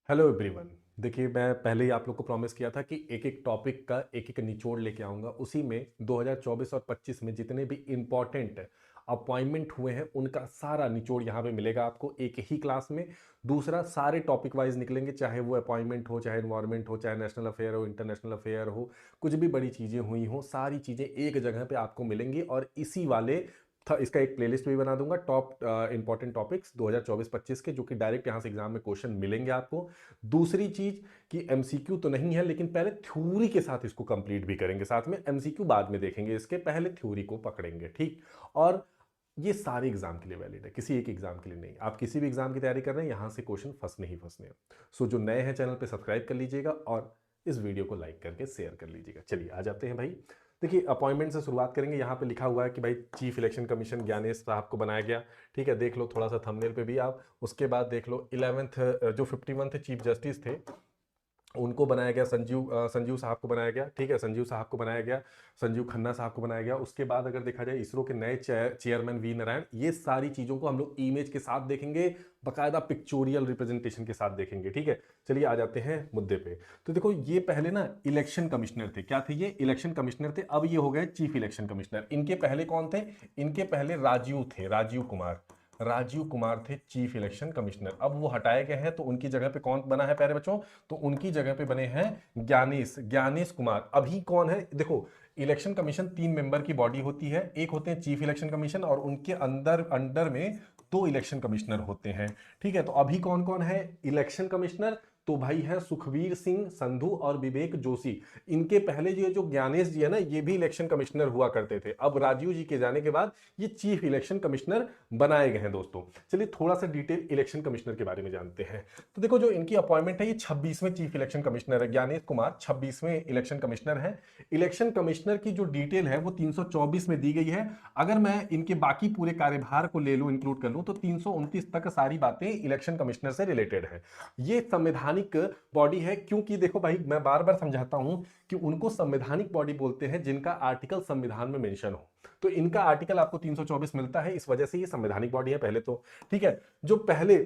Hello everyone. देखिए, मैं पहले ही आप लोग को प्रॉमिस किया था कि एक एक टॉपिक का एक एक निचोड़ लेके आऊँगा। उसी में 2024 और 25 में जितने भी इम्पॉर्टेंट अपॉइंटमेंट हुए हैं उनका सारा निचोड़ यहाँ पे मिलेगा आपको एक ही क्लास में। दूसरा, सारे टॉपिक वाइज निकलेंगे, चाहे वो अपॉइंटमेंट हो, चाहे इन्वायरमेंट हो, चाहे नेशनल अफेयर हो, इंटरनेशनल अफेयर हो, कुछ भी बड़ी चीज़ें हुई हों, सारी चीज़ें एक जगह पे आपको मिलेंगी। और इसी वाले था इसका एक प्लेलिस्ट भी बना दूंगा, टॉप इंपॉर्टेंट टॉपिक्स 2024-25 के, जो कि डायरेक्ट यहाँ से एग्जाम में क्वेश्चन मिलेंगे आपको। दूसरी चीज कि एमसीक्यू तो नहीं है, लेकिन पहले थ्योरी के साथ इसको कंप्लीट भी करेंगे, साथ में एमसीक्यू बाद में देखेंगे, इसके पहले थ्योरी को पकड़ेंगे, ठीक। और ये सारे एग्जाम के लिए वैलिड है, किसी एक एग्जाम के लिए नहीं। आप किसी भी एग्जाम की तैयारी कर रहे हैं, यहां से क्वेश्चन फंसने ही फंसने हैं। सो जो नए हैं चैनल पे सब्सक्राइब कर लीजिएगा और इस वीडियो को लाइक करके शेयर कर लीजिएगा। चलिए आ जाते हैं भाई। देखिए, अपॉइंटमेंट से शुरुआत करेंगे। यहाँ पे लिखा हुआ है कि भाई चीफ इलेक्शन कमीशन ज्ञानेश साहब को बनाया गया। ठीक है, देख लो थोड़ा सा थंबनेल पे भी आप। उसके बाद देख लो 11th जो 51 चीफ जस्टिस थे उनको बनाया गया, संजीव साहब को बनाया गया। ठीक है, संजीव साहब को बनाया गया, संजीव खन्ना साहब को बनाया गया। उसके बाद अगर देखा जाए इसरो के नए चेयरमैन वी नारायण। ये सारी चीजों को हम लोग इमेज के साथ देखेंगे, बकायदा पिक्चोरियल रिप्रेजेंटेशन के साथ देखेंगे। ठीक है, चलिए आ जाते हैं मुद्दे पे। तो देखो, ये पहले ना इलेक्शन कमिश्नर थे। क्या थे ये? इलेक्शन कमिश्नर थे। अब ये हो गए चीफ इलेक्शन कमिश्नर। इनके पहले कौन थे? इनके पहले राजीव थे, राजीव कुमार। राजीव कुमार थे चीफ इलेक्शन कमिश्नर। अब वो हटाए गए हैं, तो उनकी जगह पे कौन बना है प्यारे बच्चों? तो उनकी जगह पे बने हैं ज्ञानेश, ज्ञानेश कुमार। अभी कौन है देखो, इलेक्शन कमीशन 3 मेंबर की बॉडी होती है। एक होते हैं चीफ इलेक्शन कमीशन और उनके अंदर अंडर में 2 इलेक्शन कमिश्नर होते हैं। ठीक है, तो अभी कौन कौन है इलेक्शन कमिश्नर? तो भाई है सुखवीर सिंह संधू और विवेक जोशी। इनके पहले ये जो ज्ञानेश जी है ना, ये भी इलेक्शन कमिश्नर हुआ करते थे। अब राजीव जी के जाने के बाद ये चीफ इलेक्शन कमिश्नर बनाए गए हैं दोस्तों। चलिए थोड़ा सा डिटेल इलेक्शन कमिश्नर के बारे में जानते हैं। तो देखो, जो इनकी अपॉइंटमेंट है, ये 26वें चीफ इलेक्शन कमिश्नर है। ज्ञानेश कुमार 26वें इलेक्शन कमिश्नर है। इलेक्शन कमिश्नर की जो डिटेल है वो 324 में दी गई है। अगर मैं इनके बाकी पूरे कार्यभार को ले लूं, इंक्लूड कर लूं, तो 329 तक सारी बातें इलेक्शन कमिश्नर से रिलेटेड है। ये संवैधानिक बॉडी है, क्योंकि देखो भाई, मैं बार बार समझाता हूं कि उनको संवैधानिक बॉडी बोलते हैं जिनका आर्टिकल संविधान में मेंशन हो। तो इनका आर्टिकल आपको 324 मिलता है, इस वजह से ये संवैधानिक बॉडी है पहले तो। ठीक है, जो पहले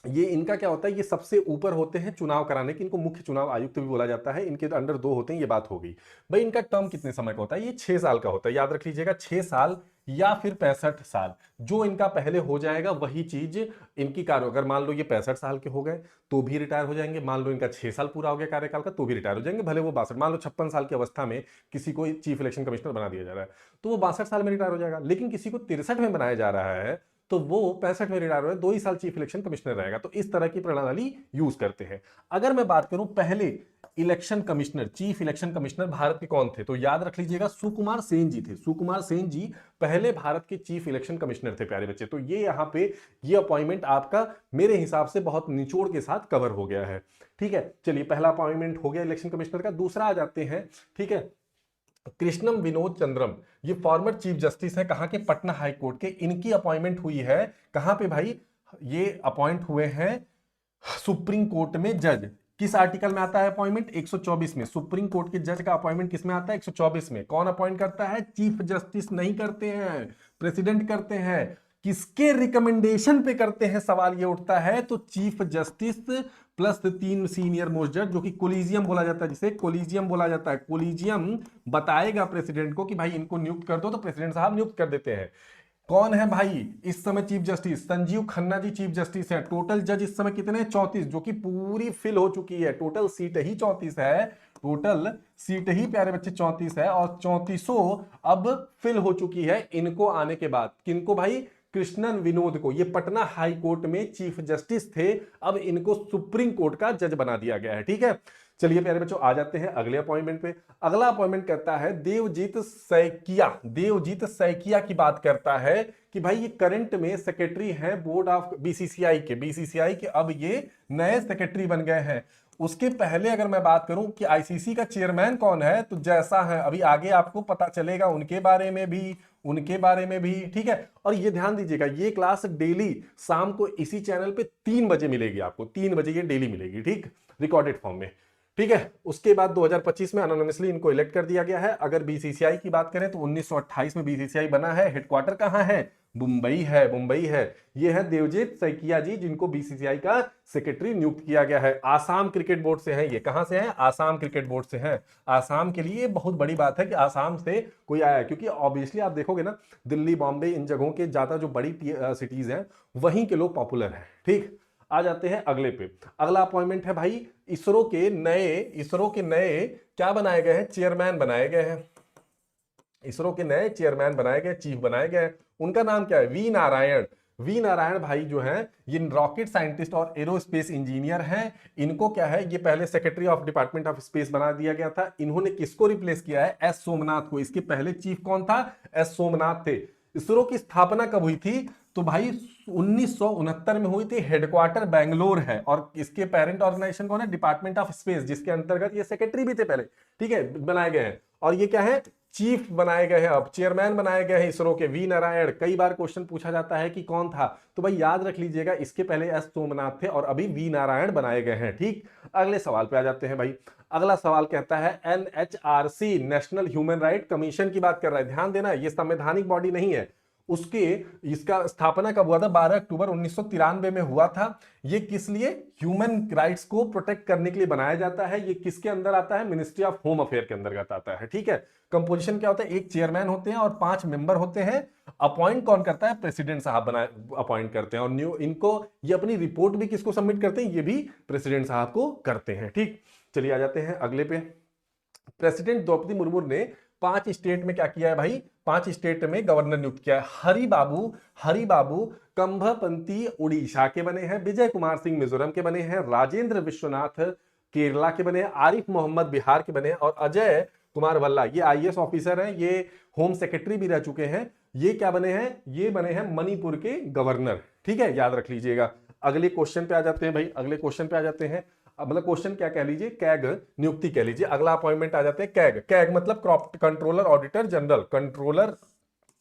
ये इनका क्या होता है, ये सबसे ऊपर होते हैं चुनाव कराने के। इनको मुख्य चुनाव आयुक्त भी बोला जाता है। इनके अंडर 2 होते हैं, ये बात हो गई। भाई इनका टर्म कितने समय का होता है? ये 6 साल का होता है, याद रख लीजिएगा, 6 साल या फिर 65 साल। जो इनका पहले हो जाएगा वही चीज इनकी कार्य। अगर मान लो ये 65 साल के हो गए तो भी रिटायर हो जाएंगे। मान लो इनका 6 साल पूरा हो गया कार्यकाल का तो भी रिटायर हो जाएंगे, भले वो 62। मान लो 56 साल की अवस्था में किसी को चीफ इलेक्शन कमिश्नर बना दिया जा रहा है तो वो 62 साल में रिटायर हो जाएगा। लेकिन किसी को 63 में बनाया जा रहा है तो वो 65 में रिटायर हो, 2 ही साल चीफ इलेक्शन कमिश्नर रहेगा। तो इस तरह की प्रणाली यूज करते हैं। अगर मैं बात करूं पहले election commissioner, chief election commissioner Bharat के कौन थे, तो याद रख लीजिएगा सुकुमार सेन जी थे। सुकुमार सेन जी पहले भारत के चीफ इलेक्शन कमिश्नर थे प्यारे बच्चे। तो ये यहां पे ये अपॉइंटमेंट आपका मेरे हिसाब से बहुत निचोड़ के साथ कवर हो गया है। ठीक है, चलिए पहला अपॉइंटमेंट हो गया इलेक्शन कमिश्नर का। दूसरा आ जाते हैं, ठीक है, कृष्णम विनोद चंद्रम। ये फॉर्मर चीफ जस्टिस है, कहां के? पटना हाई कोर्ट के। इनकी अपॉइंटमेंट हुई है कहां पे भाई? ये अपॉइंट हुए हैं सुप्रीम कोर्ट में जज। किस आर्टिकल में आता है अपॉइंटमेंट? 124 में। सुप्रीम कोर्ट के जज का अपॉइंटमेंट किस में आता है? 124 में। कौन अपॉइंट करता है? चीफ जस्टिस नहीं करते हैं, प्रेसिडेंट करते हैं। किसके रिकमेंडेशन पे करते हैं, सवाल ये उठता है। तो chief justice plus 3 senior most जज, जो कि कोलिजियम बोला जाता है, जिसे कोलिजियम बोला जाता है। कोलिजियम बताएगा प्रेसिडेंट को कि भाई इनको नियुक्त कर दो, तो प्रेसिडेंट साहब नियुक्त कर देते हैं। कौन है भाई इस समय chief justice? Sanjeev Khanna ji chief justice हैं। टोटल जज इस समय कितने हैं? 34, जो कि पूरी फिल हो चुकी है। टोटल सीट ही 34 है। टोटल सीट ही प्यारे बच्चे 34 है और 34 अब फिल हो चुकी है इनको आने के बाद। किनको भाई? कृष्णन विनोद को। ये पटना हाई कोर्ट में चीफ जस्टिस थे, अब इनको सुप्रीम कोर्ट का जज बना दिया गया है। ठीक है, चलिए प्यारे बच्चों आ जाते हैं अगले अपॉइंटमेंट पे। अगला अपॉइंटमेंट करता है देवजीत सैकिया। देवजीत सैकिया की बात करता है कि भाई ये करंट में सेक्रेटरी हैं बोर्ड ऑफ बीसीसीआई के। बीसीसीआई के अब ये नए सेक्रेटरी बन गए हैं। उसके पहले अगर मैं बात करूं कि आईसीसी का चेयरमैन कौन है, तो जैसा है अभी आगे आपको पता चलेगा उनके बारे में भी, उनके बारे में भी। ठीक है, और ये ध्यान दीजिएगा, ये क्लास डेली शाम को इसी चैनल पे 3 बजे मिलेगी आपको। 3 बजे ये डेली मिलेगी, ठीक, रिकॉर्डेड फॉर्म में। ठीक है। उसके बाद 2025 में एनोनिमसली इनको इलेक्ट कर दिया गया है। अगर बीसीसीआई की बात करें तो 1928 में बीसीसीआई बना है। हेडक्वार्टर कहां है? मुंबई है, मुंबई है। ये है देवजीत सैकिया जी, जिनको बीसीसीआई का सेक्रेटरी नियुक्त किया गया है। आसाम क्रिकेट बोर्ड से हैं ये। कहां से हैं? आसाम क्रिकेट बोर्ड से हैं। आसाम के लिए बहुत बड़ी बात है कि आसाम से कोई आया है, क्योंकि ऑब्वियसली आप देखोगे ना, दिल्ली, बॉम्बे, इन जगहों के ज्यादा जो बड़ी सिटीज हैं वहीं के लोग पॉपुलर हैं। ठीक, आ जाते हैं अगले पे। अगला अपॉइंटमेंट है भाई इसरो के नए क्या बनाए गए हैं? चेयरमैन बनाए गए हैं। इसरो के नए चेयरमैन बनाए गए, चीफ बनाए गए। उनका नाम क्या है? वी नारायण। वी नारायण भाई जो है ये रॉकेट साइंटिस्ट और एरोस्पेस इंजीनियर हैं। इनको क्या है, ये पहले secretary of department of space बना दिया गया था। इन्होंने किसको रिप्लेस किया है? एस सोमनाथ को। इसके पहले चीफ कौन था? एस सोमनाथ थे। इसरो की स्थापना कब हुई थी? तो भाई 1969 में हुई थी। हेडक्वार्टर बेंगलोर है और इसके पेरेंट ऑर्गेनाइजेशन कौन है? डिपार्टमेंट ऑफ स्पेस, जिसके अंतर्गत ये सेक्रेटरी भी थे पहले। ठीक है, बनाए गए हैं। और ये क्या है? चीफ बनाए गए हैं, अब चेयरमैन बनाए गए हैं इसरो के, वी नारायण। कई बार क्वेश्चन पूछा जाता है कि कौन था, तो भाई याद रख लीजिएगा, इसके पहले एस सोमनाथ थे और अभी वी नारायण बनाए गए हैं। ठीक, अगले सवाल पे आ जाते हैं भाई। अगला सवाल कहता है NHRC, national human right commission की बात कर रहा है। ध्यान देना, ये संवैधानिक बॉडी नहीं है। उसके इसका स्थापना कब हुआ था? 12 अक्टूबर 1993 में हुआ था। ये किस लिए? ह्यूमन राइट्स को प्रोटेक्ट करने के लिए बनाया जाता है। ये किसके अंदर आता है? मिनिस्ट्री ऑफ होम अफेयर के अंतर्गत आता है। ठीक है। कंपोजिशन क्या होता है? एक चेयरमैन होते हैं और 5 मेंबर होते हैं। अपॉइंट कौन करता है? प्रेसिडेंट साहब बना अपॉइंट करते हैं। और न्यू इनको ये अपनी रिपोर्ट भी किसको सबमिट करते हैं? ये भी प्रेसिडेंट साहब को करते हैं। ठीक, चलिए आ जाते हैं अगले पे। प्रेसिडेंट द्रौपदी मुर्मू ने 5 स्टेट में क्या किया है भाई? 5 स्टेट में गवर्नर नियुक्त किया है। हरि बाबू कंभपंती उड़ीसा के बने हैं। विजय कुमार सिंह मिजोरम के बने हैं। राजेंद्र विश्वनाथ केरला के बने हैं। आरिफ मोहम्मद बिहार के बने हैं। और अजय कुमार भल्ला, ये आईएएस ऑफिसर हैं, ये होम सेक्रेटरी भी रह चुके हैं। ये क्या बने हैं? ये बने हैं मणिपुर के गवर्नर। ठीक है, याद रख लीजिएगा। अगले क्वेश्चन पे आ जाते हैं भाई। अगले क्वेश्चन पे आ जाते हैं। मतलब क्वेश्चन क्या कह लीजिए? कैग नियुक्ति कह लीजिए। अगला अपॉइंटमेंट आ जाते हैं कैग। कैग मतलब controller auditor general, controller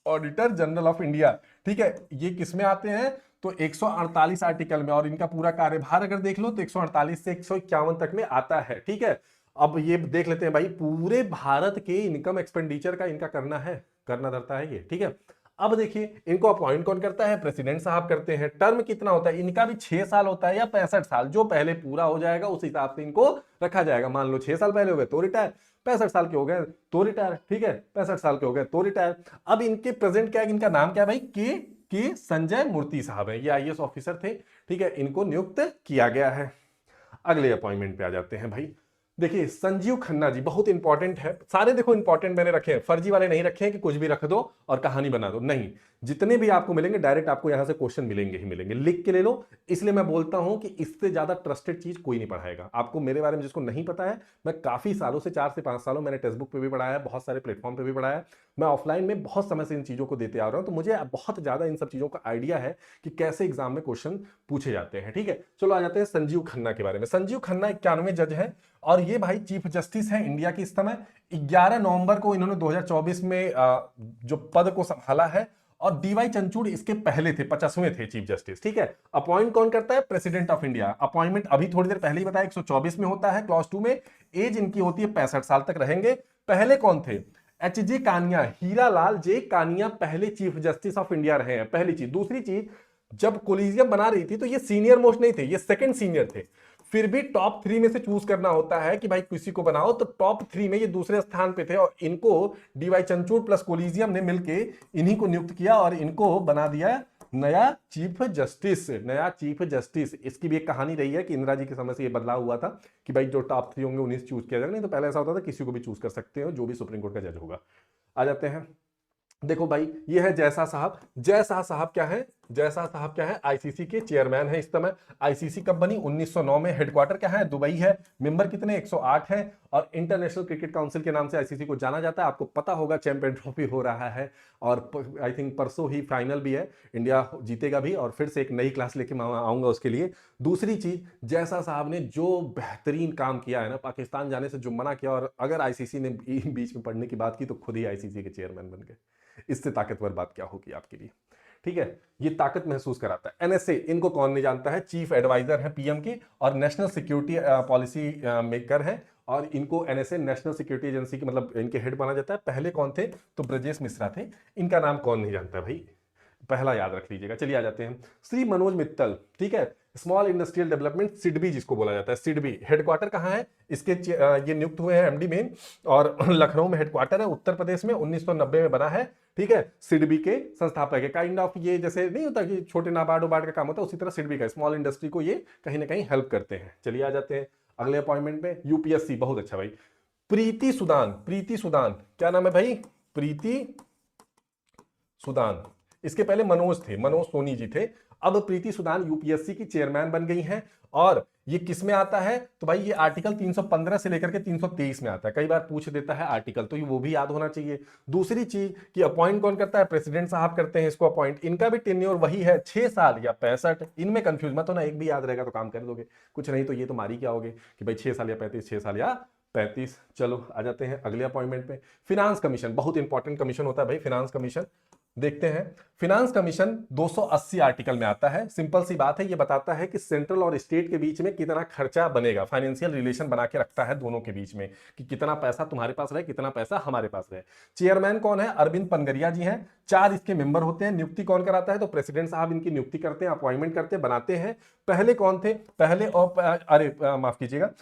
auditor general of India. ठीक है, ये किस में आते हैं? तो 148 आर्टिकल में। और इनका पूरा कार्यभार अगर देख लो तो 148 से 151 तक में आता है। ठीक है, अब ये देख लेते हैं भाई, पूरे भारत के इनकम एक्सपेंडिचर का इनका करना धरता है ये। ठीक है, अब देखिए इनको अपॉइंट कौन करता है? प्रेसिडेंट साहब करते हैं। टर्म कितना होता है इनका? भी 6 साल होता है या 65 साल? जो पहले पूरा हो जाएगा उस हिसाब से इनको रखा जाएगा। मान लो 6 साल पहले हो गए तो रिटायर, 65 साल के हो गए तो रिटायर। ठीक है, 65 साल के हो गए तो रिटायर। अब इनके प्रेजेंट क्या है? इनका नाम क्या है भाई? के संजय मूर्ति साहब है। ये आईएएस ऑफिसर थे। ठीक है, इनको नियुक्त किया गया है। अगले अपॉइंटमेंट पे आ जाते हैं भाई। देखिए संजीव खन्ना जी, बहुत इंपॉर्टेंट है। सारे देखो इंपॉर्टेंट मैंने रखे हैं, फर्जी वाले नहीं रखे हैं कि कुछ भी रख दो और कहानी बना दो। नहीं, जितने भी आपको मिलेंगे डायरेक्ट आपको यहां से क्वेश्चन मिलेंगे ही मिलेंगे। लिख के ले लो। इसलिए मैं बोलता हूं कि इससे ज्यादा ट्रस्टेड चीज कोई नहीं पढ़ाएगा आपको मेरे बारे में। जिसको नहीं पता है, मैं काफी सालों से 4 से 5 सालों मैंने टेक्स्ट बुक पे भी पढ़ाया है, बहुत सारे प्लेटफॉर्म पे भी पढ़ाया है। मैं ऑफलाइन में बहुत समय से इन चीजों को देते आ रहा हूं, तो मुझे बहुत ज्यादा इन सब चीजों का आइडिया है कि कैसे एग्जाम में क्वेश्चन पूछे जाते हैं। ठीक है, चलो आ जाते हैं संजीव खन्ना के बारे में। संजीव खन्ना 91वें जज है और ये भाई चीफ जस्टिस है इंडिया की इस समय। 11 नवंबर को इन्होंने 2024 में जो पद को संभाला है। और डीवाई चंद्रचूड़ इसके पहले थे, 50वें थे चीफ जस्टिस। ठीक है, अपॉइंट कौन करता है? President of India. अपॉइंटमेंट अभी थोड़ी देर पहले ही बताया 124 में होता है, क्लॉज 2 में। एज इनकी होती है 65 साल तक रहेंगे। पहले कौन थे? एच जे कानिया, हीरा लाल जे कानिया पहले चीफ जस्टिस ऑफ इंडिया रहे हैं। पहली चीज। दूसरी चीज, जब कोलिजियम बना रही थी तो ये सीनियर मोस्ट नहीं थे, ये सेकंड सीनियर थे। फिर भी टॉप 3 में से चूज करना होता है कि भाई किसी को बनाओ, तो टॉप 3 में ये दूसरे स्थान पे थे। और इनको डीवाई चंद्रचूड़ प्लस कोलिजियम ने मिलके इन्हीं को नियुक्त किया और इनको बना दिया नया चीफ जस्टिस। नया चीफ जस्टिस। इसकी भी एक कहानी रही है कि इंदिरा जी के समय से ये बदलाव हुआ था कि भाई जो टॉप 3 होंगे उन्हीं से चूज किया जाएगा। नहीं तो पहले ऐसा होता था किसी को भी चूज कर सकते हो, जो भी सुप्रीम कोर्ट का जज होगा। आ जाते हैं, देखो भाई ये है जयशाह साहब। जयशाह साहब क्या है? जयशाह साहब क्या है? आईसीसी के चेयरमैन है इस समय। आईसीसी कब बनी? 1909 में। हेडक्वार्टर क्या है? दुबई है। मेंबर कितने? 108 है। और इंटरनेशनल क्रिकेट काउंसिल के नाम से आईसीसी को जाना जाता है। आपको पता होगा चैंपियन ट्रॉफी हो रहा है और आई थिंक परसों ही फाइनल भी है। इंडिया जीतेगा भी और फिर से एक नई क्लास लेके मैं आऊंगा उसके लिए। दूसरी चीज, जयशाह साहब ने जो बेहतरीन काम किया है ना, पाकिस्तान जाने से जो मना किया, और अगर आईसीसी ने बीच में पढ़ने की बात की तो खुद ही आईसीसी के चेयरमैन बन गए। इससे ताकतवर बात क्या होगी आपके लिए? ठीक है, ये ताकत महसूस कराता है। एनएसए, इनको कौन नहीं जानता है, चीफ एडवाइजर है पीएम की और नेशनल सिक्योरिटी पॉलिसी मेकर है, और इनको एनएसए नेशनल सिक्योरिटी एजेंसी के मतलब इनके हेड माना जाता है। पहले कौन थे, तो ब्रजेश मिश्रा थे। इनका नाम कौन नहीं जानता भाई, पहला याद रख लीजिएगा। चलिए आ जाते हैं श्री मनोज मित्तल, ठीक है, स्मॉल इंडस्ट्रियल डेवलपमेंट, सिडबी जिसको बोला जाता है, सिडबी हेडक्वार्टर कहाँ है इसके, ये नियुक्त हुए हैं एमडी मेन, और लखनऊ में हेडक्वार्टर है, उत्तर प्रदेश में, 1990 में बना है, ठीक है। सिडबी के संस्थापक है, काइंड ऑफ ये जैसे नहीं होता कि छोटे नाबार्ड उबार्ड का काम होता है, उसी तरह सिडबी का स्मॉल इंडस्ट्री को ये कहीं ना कहीं हेल्प करते हैं। चलिए आ जाते हैं अगले अपॉइंटमेंट पे, यूपीएससी, बहुत अच्छा भाई, प्रीति सुदान, प्रीति सुदान, क्या नाम है भाई, प्रीति सुदान। इसके पहले मनोज थे, मनोज सोनी जी थे, अब प्रीति सुदान यूपीएससी की चेयरमैन बन गई हैं। और ये किस में आता है, तो भाई ये आर्टिकल 315 से लेकर के 323 में आता है, कई बार पूछ देता है आर्टिकल, तो ये वो भी याद होना चाहिए। दूसरी चीज कि अपॉइंट कौन करता है, प्रेसिडेंट साहब करते हैं इसको अपॉइंट, इनका भी टेन्योर वही है 6 साल या 65, इनमें कंफ्यूज मत होना, एक भी याद रहेगा तो काम कर दोगे, कुछ नहीं तो ये तो मारी क्या होगे कि भाई 6 साल या 35, 6 साल या 35। चलो आ जाते हैं अगले अपॉइंटमेंट पे, फिनांस कमीशन, बहुत इंपॉर्टेंट कमीशन होता है भाई फिनांस कमीशन। देखते हैं, फिनांस कमीशन 280 आर्टिकल में आता है। सिंपल सी बात है, ये बताता है कि सेंट्रल और स्टेट के बीच में कितना खर्चा बनेगा, फाइनेंशियल रिलेशन बना के रखता है दोनों के बीच में, कि कितना पैसा तुम्हारे पास रहे, कितना पैसा हमारे पास रहे। चेयरमैन कौन है, अरविंद पनगरिया जी हैं। 4 इसके मेंबर होते हैं। नियुक्ति कौन कराता है, तो प्रेसिडेंट साहब इनकी नियुक्ति करते हैं, अपॉइंटमेंट करते हैं, बनाते हैं। पहले कौन थे, पहले माफ कीजिएगा,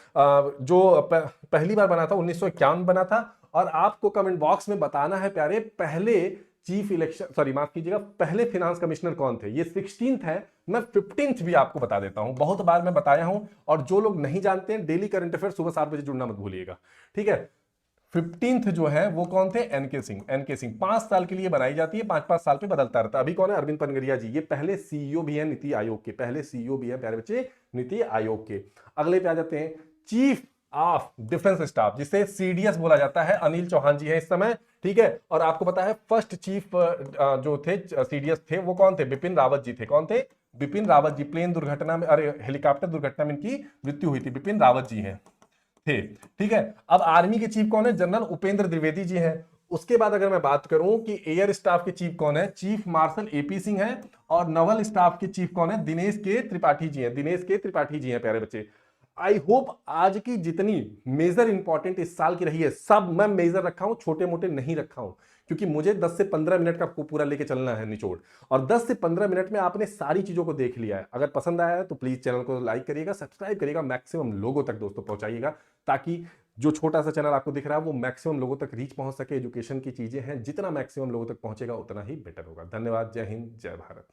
जो पहली बार बना था 1951 बना था। और आपको कमेंट बॉक्स में बताना है प्यारे, पहले चीफ इलेक्शन, सॉरी माफ कीजिएगा, पहले फिनांस कमिश्नर कौन थे। ये 16th है, मैं 15th भी आपको बता देता हूं, बहुत बार मैं बताया हूं। और जो लोग नहीं जानते हैं, डेली करंट अफेयर सुबह 7 बजे जुड़ना मत भूलिएगा, ठीक है। 15th जो है वो कौन थे, एनके सिंह। एनके सिंह 5 साल के लिए बनाई जाती है, 5-5 साल पे बदलता रहता है। अभी कौन है, अरविंद पनगरिया जी, ये पहले सीईओ भी है नीति आयोग के, पहले सीईओ भी है प्यारे बच्चे नीति आयोग के। अगले पे आ जाते हैं, चीफ ऑफ डिफेंस स्टाफ, जिसे सीडीएस बोला जाता है, अनिल चौहान जी हैं इस समय, ठीक है। और आपको पता है फर्स्ट चीफ जो थे सीडीएस थे वो कौन थे, बिपिन रावत जी थे। कौन थे, बिपिन रावत जी। प्लेन दुर्घटना में, अरे हेलीकॉप्टर दुर्घटना में इनकी मृत्यु हुई थी, बिपिन रावत जी हैं थे, ठीक है। अब आर्मी के चीफ कौन है, जनरल उपेंद्र द्विवेदी जी हैं। उसके बाद अगर मैं बात करूं कि एयर स्टाफ के चीफ कौन है, चीफ मार्शल एपी सिंह है। और नवल स्टाफ के चीफ कौन है, दिनेश के त्रिपाठी जी हैं, दिनेश के त्रिपाठी जी हैं प्यारे बच्चे। आई होप आज की जितनी मेजर इंपॉर्टेंट इस साल की रही है, सब मैं मेजर रखा हूं, छोटे मोटे नहीं रखा हूं, क्योंकि मुझे 10 से 15 मिनट का पूरा लेके चलना है निचोड़। और 10 से 15 मिनट में आपने सारी चीजों को देख लिया है। अगर पसंद आया है तो प्लीज चैनल को लाइक करिएगा, सब्सक्राइब करिएगा, मैक्सिमम लोगों तक दोस्तों पहुंचाइएगा, ताकि जो छोटा सा चैनल आपको दिख रहा है वो मैक्सिमम लोगों तक रीच पहुंच सके। एजुकेशन की चीजें हैं, जितना मैक्सिमम लोगों तक पहुंचेगा उतना ही बेटर होगा। धन्यवाद, जय हिंद, जय भारत।